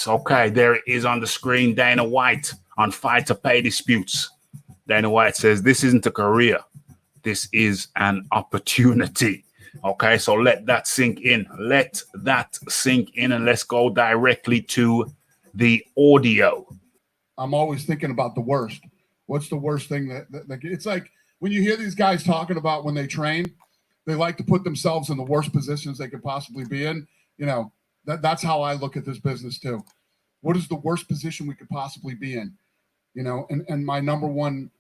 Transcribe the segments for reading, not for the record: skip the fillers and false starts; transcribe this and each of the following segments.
Okay, there it is on the screen. Dana White on fighter pay disputes. Dana White says this isn't a career. This is an opportunity. Okay, so let that sink in. Let that sink in, and let's go directly to the audio. I'm always thinking about the worst. What's the worst thing that it's like when you hear these guys talking about when they train, they like to put themselves in the worst positions they could possibly be in. You know, that's how I look at this business too. What is the worst position we could possibly be in? You know, and my number one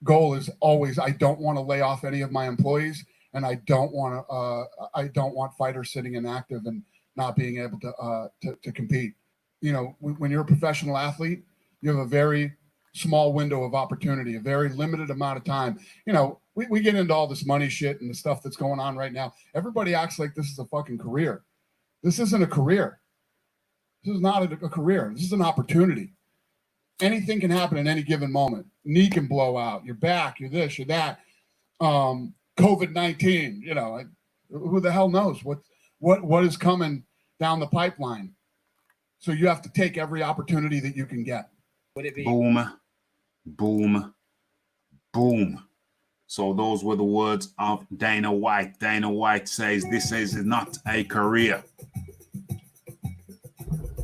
goal is always, I don't want to lay off any of my employees, and I don't want fighters sitting inactive and not being able to compete. You know, when you're a professional athlete, you have a very small window of opportunity, a very limited amount of time. You know, we get into all this money shit and the stuff that's going on right now. Everybody acts like this is a fucking career. This isn't a career. This is not a career. This is an opportunity. Anything can happen at any given moment. Knee can blow out. You're back. You're this. You're that. COVID-19. You know, who the hell knows what is coming down the pipeline? So you have to take every opportunity that you can get. Would it be boom, boom, boom? So those were the words of Dana White. Dana White says this is not a career.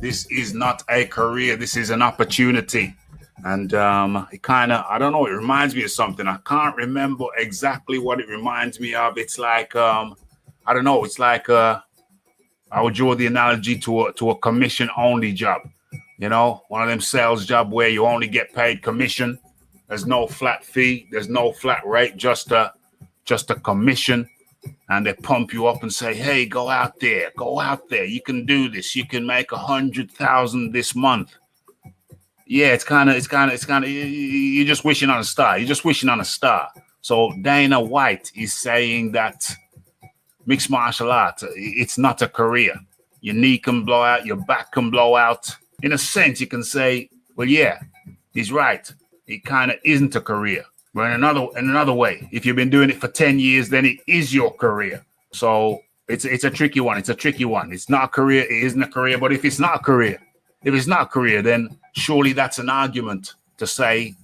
This is not a career. This is an opportunity. And it kind of, I don't know, it reminds me of something. I can't remember exactly what it reminds me of. It's like, I don't know, it's like I would draw the analogy to a commission-only job. You know, one of them sales job where you only get paid commission. There's no flat fee. There's no flat rate, just a commission. And they pump you up and say, hey, go out there. You can do this. You can make 100,000 this month. Yeah, it's kind of, you're just wishing on a star. So Dana White is saying that mixed martial arts, it's not a career. Your knee can blow out. Your back can blow out. In a sense, you can say, well, yeah, he's right. It kind of isn't a career. But in another way, if you've been doing it for 10 years, then it is your career. So it's a tricky one. It's not a career. It isn't a career. But if it's not a career, then surely that's an argument to say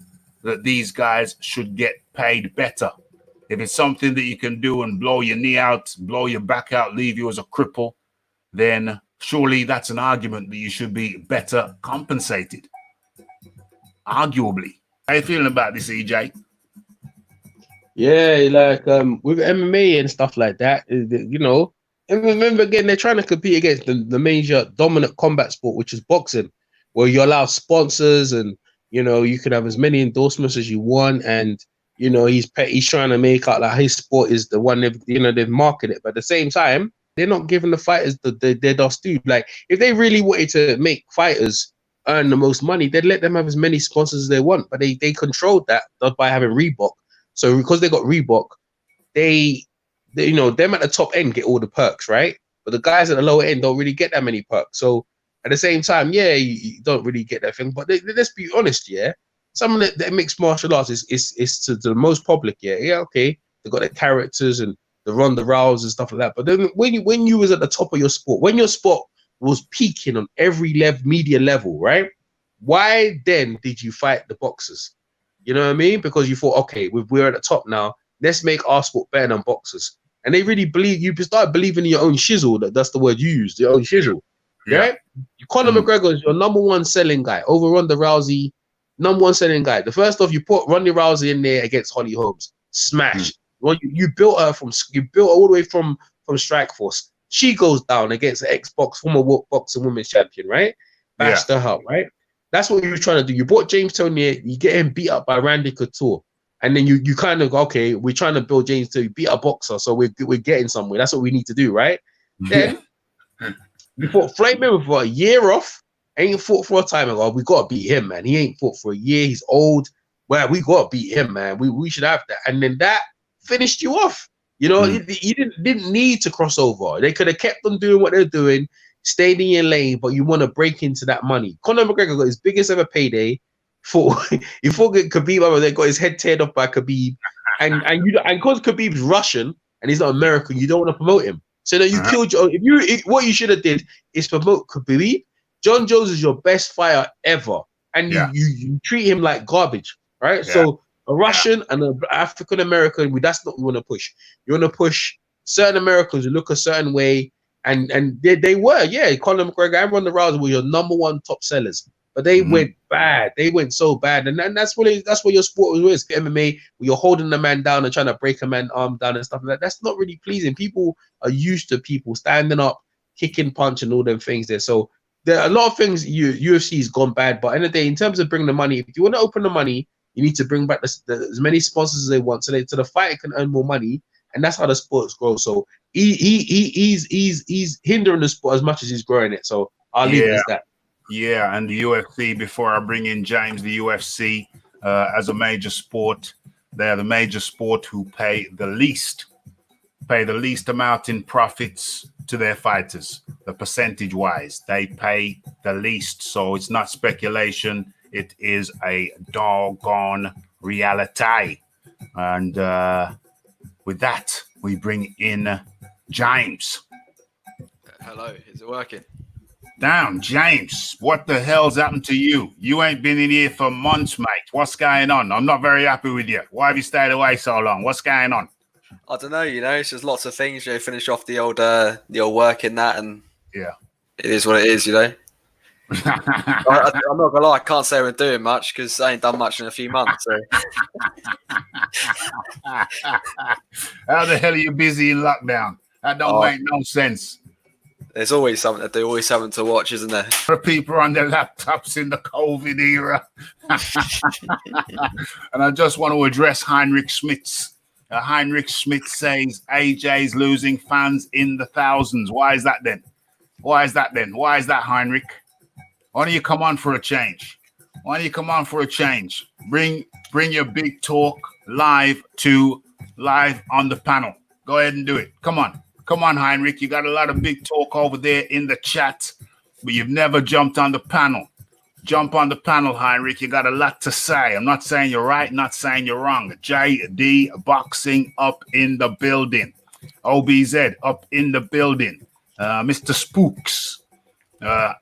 that these guys should get paid better. If it's something that you can do and blow your knee out, blow your back out, leave you as a cripple, then surely that's an argument that you should be better compensated. Arguably. How you feeling about this, EJ? Yeah, like with MMA and stuff like that, you know, and remember again, they're trying to compete against the major dominant combat sport, which is boxing, where you allow sponsors and, you know, you can have as many endorsements as you want. And, you know, he's trying to make out like his sport is the one they've marketed it. But at the same time, they're not giving the fighters their dust due. Like, if they really wanted to make fighters earn the most money, they'd let them have as many sponsors as they want. But they controlled that by having Reebok. So because they got Reebok, they you know, them at the top end get all the perks, right? But the guys at the lower end don't really get that many perks. So at the same time, yeah, you don't really get that thing. But let's be honest, yeah. Some of the mixed martial arts is to the most public, yeah. Yeah, okay. They got their characters and the Ronda Rousey and stuff like that. But then when you was at the top of your sport, when your sport was peaking on every media level, right? Why then did you fight the boxers? You know what I mean? Because you thought, okay, we're at the top now. Let's make our sport better than boxers. And they really believe, you start believing in your own shizzle. That's the word you used, your own shizzle. Yeah. Right? Conor McGregor is your number one selling guy over Ronda Rousey. Number one selling guy. The first off, you put Ronda Rousey in there against Holly Holmes. Smash. Well, you built her all the way from Strikeforce. She goes down against the former boxing women's champion, right? Bashed her up, right? That's what you were trying to do. You brought James Toney, you get him beat up by Randy Couture. And then you kind of go, okay, we're trying to build James to beat a boxer, so we're getting somewhere. That's what we need to do, right? Then you fought Floyd Mayweather for a year off. Ain't fought for a time ago. We got to beat him, man. He ain't fought for a year. He's old. Well, we got to beat him, man. We should have that. And then that finished you off. You know, you didn't need to cross over. They could have kept on doing what they're doing, stayed in your lane, but you want to break into that money. Conor McGregor got his biggest ever payday. He fought Khabib. They got his head teared off by Khabib, and because Khabib's Russian and he's not American, you don't want to promote him. So that you killed your. What you should have did is promote Khabib, John Jones is your best fighter ever, and Yeah. you treat him like garbage, right? Yeah. So a Russian and an African American, that's not what we want to push. You want to push certain Americans who look a certain way, and they were, Conor McGregor and Ronda Rousey were your #1 top sellers, but they went bad. They went so bad, and that's what your sport is. MMA, where you're holding the man down and trying to break a man's arm down and stuff like that. That's not really pleasing. People are used to people standing up, kicking, punching, all them things there. So there are a lot of things UFC has gone bad, but at the end of the day, in terms of bringing the money, if you want to open the money, you need to bring back as many sponsors as they want, so the fighter can earn more money, and that's how the sports grow. So he's hindering the sport as much as he's growing it. So I'll leave it as that. Yeah, and the UFC, before I bring in James, the UFC as a major sport, they're the major sport who pay the least amount in profits to their fighters. The percentage-wise, they pay the least. So it's not speculation. It is a doggone reality. And with that, we bring in James. Hello, is it working? Damn, James, what the hell's happened to you? You ain't been in here for months, mate. What's going on? I'm not very happy with you. Why have you stayed away so long? What's going on? I don't know, it's just lots of things, finish off the old work in that, and yeah, it is what it is, I'm not gonna lie, I can't say we're doing much because I ain't done much in a few months. So. How the hell are you busy in lockdown? That don't make no sense. There's always something to do, always something to watch, isn't there? For people on their laptops in the COVID era. And I just want to address Heinrich Schmitz. Heinrich Schmitz says AJ's losing fans in the thousands. Why is that then? Why is that, Heinrich? Why don't you come on for a change? Bring your big talk live on the panel. Go ahead and do it. Come on, Heinrich. You got a lot of big talk over there in the chat, but you've never jumped on the panel. Jump on the panel, Heinrich. You got a lot to say. I'm not saying you're right, not saying you're wrong. JD Boxing up in the building. OBZ up in the building. Mr. Spooks.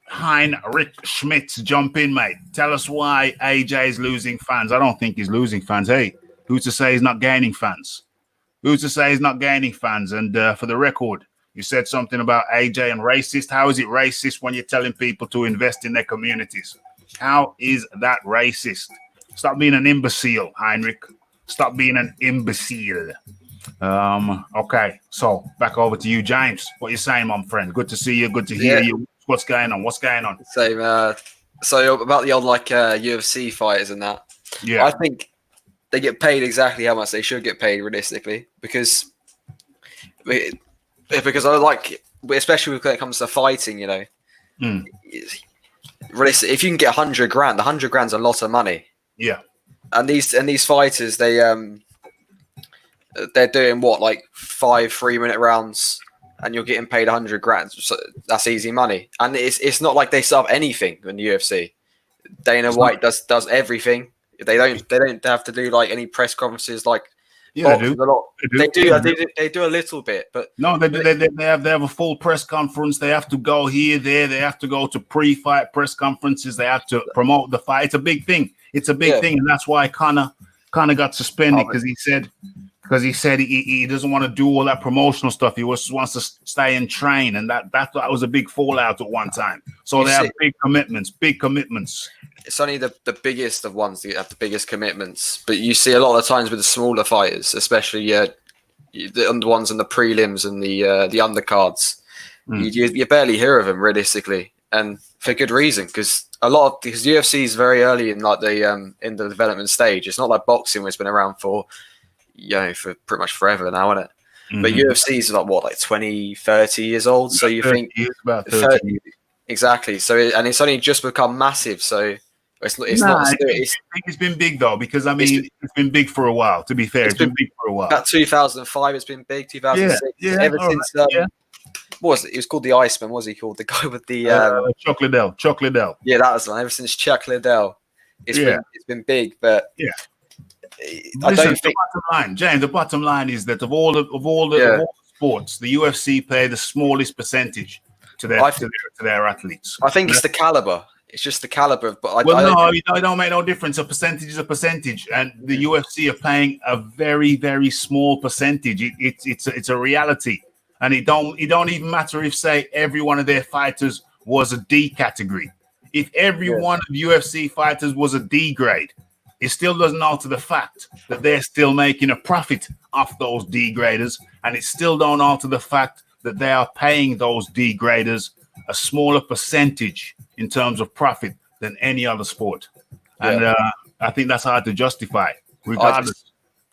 Heinrich Schmitz, jump in, mate. Tell us why AJ is losing fans. I don't think he's losing fans. Hey, who's to say he's not gaining fans? And for the record, you said something about AJ and racist. How is it racist when you're telling people to invest in their communities? How is that racist? Stop being an imbecile, Heinrich. Stop being an imbecile. Okay, so back over to you, James. What you saying, my friend? Good to see you. Good to hear you. What's going on? Same. So about the old UFC fighters and that. Yeah, I think they get paid exactly how much they should get paid realistically, because I like, especially when it comes to fighting, realistic, if you can get $100,000, $100,000's a lot of money. Yeah, and these fighters, they're doing what, like 5 3-minute rounds, and you're getting paid $100,000. So that's easy money, and it's not like they sub anything in the UFC. Dana White does everything. They don't have to do like any press conferences like. Yeah, they do. They do a little bit, but no, they have a full press conference. They have to go here, there. They have to go to pre-fight press conferences. They have to promote the fight. It's a big thing. And that's why Conor got suspended, because he said he doesn't want to do all that promotional stuff. He just wants to stay and train, and that was a big fallout at one time. So they have big commitments. It's only the biggest of ones that have the biggest commitments. But you see a lot of the times with the smaller fighters, especially the ones in the prelims and the undercards, you barely hear of them realistically, and for good reason, because UFC is very early in in the development stage. It's not like boxing, where it's been around for pretty much forever now, isn't it? Mm-hmm. But UFC is like 20, 30 years old. So you think about 30 exactly. So it's only just become massive. So it's been big though, because it's been big for a while. To be fair, it's been big for a while. About 2005, it's been big. 2006, ever since. What was it? He was called the Iceman. What was he called? The guy with the Chuck Liddell. Yeah, that was the one. Ever since Chuck Liddell, it's been big. But I don't think. The bottom line, James. The bottom line is that of all the sports, the UFC pay the smallest percentage to their athletes. I think it's the caliber. It's just the caliber. But it don't make no difference. A percentage is a percentage, and the UFC are paying a very, very small percentage. It's a reality, and it don't even matter if, say, every one of their fighters was a D category. If every one of the UFC fighters was a D grade, it still doesn't alter the fact that they're still making a profit off those D graders, and it still don't alter the fact that they are paying those D graders a smaller percentage in terms of profit than any other sport. And I think that's hard to justify, regardless.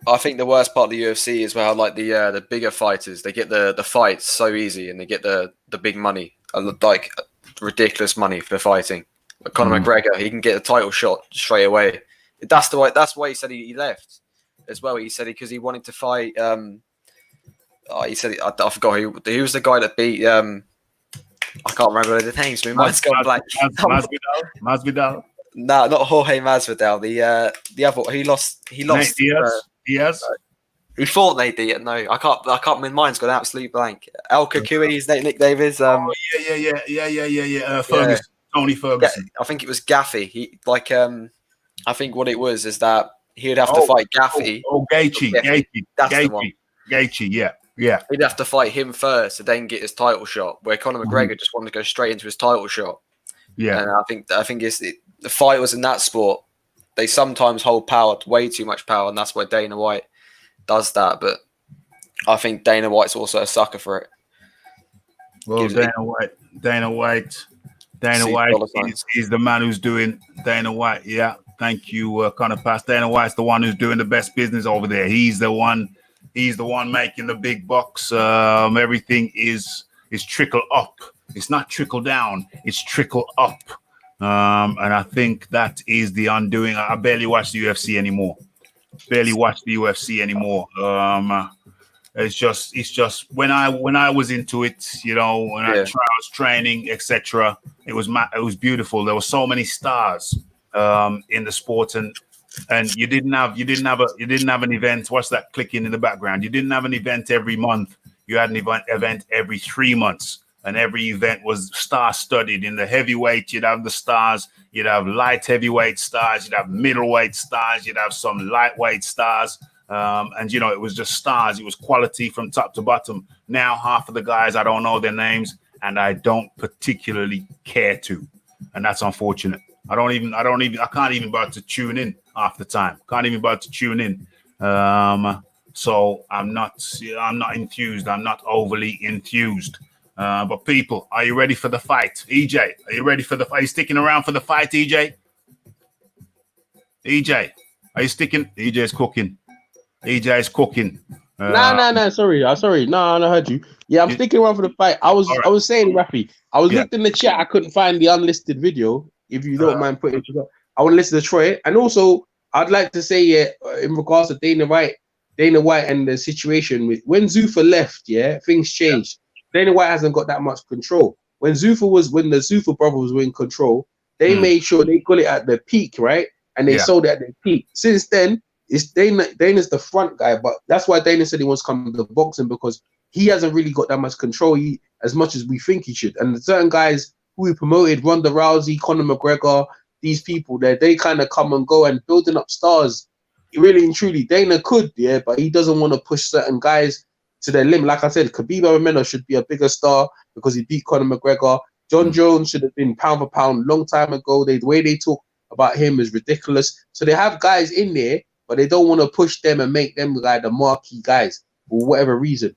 I think the worst part of the UFC is where, like, the bigger fighters, they get the fights so easy, and they get the big money, like ridiculous money for fighting. Like Conor McGregor, he can get a title shot straight away. That's why he said he left as well. He said because he wanted to fight. He said I forgot who was the guy that beat. I can't remember the names. My mind's gone blank. Masvidal. No, not Jorge Masvidal. The other he lost. Nate Diaz. He fought Nate Diaz. No, I can't. My mind's gone absolute blank. El Kakui, his Nick Davis. Yeah. Ferguson. Tony Ferguson. I think it was Gaffey. He I think what it was is that he would have to fight Gaffey. Gaethje. That's the one. Gaethje, yeah. He'd have to fight him first to then get his title shot, where Conor McGregor just wanted to go straight into his title shot. Yeah. And I think the fighters in that sport, they sometimes hold power, way too much power, and that's why Dana White does that. But I think Dana White's also a sucker for it. Well, Dana White is the man who's doing Dana White. Yeah, thank you, Connor Pass. Dana White's the one who's doing the best business over there. He's the one making the big bucks. Everything is trickle up. It's not trickle down. It's trickle up. And I think that is the undoing. I barely watch the UFC anymore. It's just when I was into it, when I was training, etc. It was beautiful. There were so many stars in the sport, and you didn't have an event. What's that clicking in the background? You didn't have an event every month. You had an event every 3 months, and every event was star-studded. In the heavyweight, you'd have the stars. You'd have light heavyweight stars. You'd have middleweight stars. You'd have some lightweight stars. And it was just stars. It was quality from top to bottom. Now, half of the guys, I don't know their names, and I don't particularly care to, and that's unfortunate. I can't even bother to tune in half the time. So I'm not enthused. I'm not overly enthused. But people, are you ready for the fight? EJ, are you ready for the fight? Are you sticking around for the fight, EJ? EJ, are you sticking? EJ's cooking. EJ's cooking. No. Sorry. No, I heard you. Yeah, I'm sticking around for the fight. I was saying, Rappy, I was looked in the chat. I couldn't find the unlisted video. If you don't mind putting it, I want to listen to Troy. And also, I'd like to say, in regards to Dana White and the situation with when Zuffa left, things changed. Dana White hasn't got that much control. When the Zuffa brothers were in control, they made sure they got it at the peak, right? And they sold it at the peak. Since then, it's Dana's the front guy, but that's why Dana said he wants to come to boxing, because he hasn't really got that much control as much as we think he should. And certain guys who he promoted, Ronda Rousey, Conor McGregor, these people they kind of come and go, and building up stars. Really and truly, Dana could, but he doesn't want to push certain guys to their limit. Like I said, Khabib Nurmagomedov should be a bigger star because he beat Conor McGregor. John Jones should have been pound for pound long time ago. The way they talk about him is ridiculous. So they have guys in there, but they don't want to push them and make them like the marquee guys for whatever reason.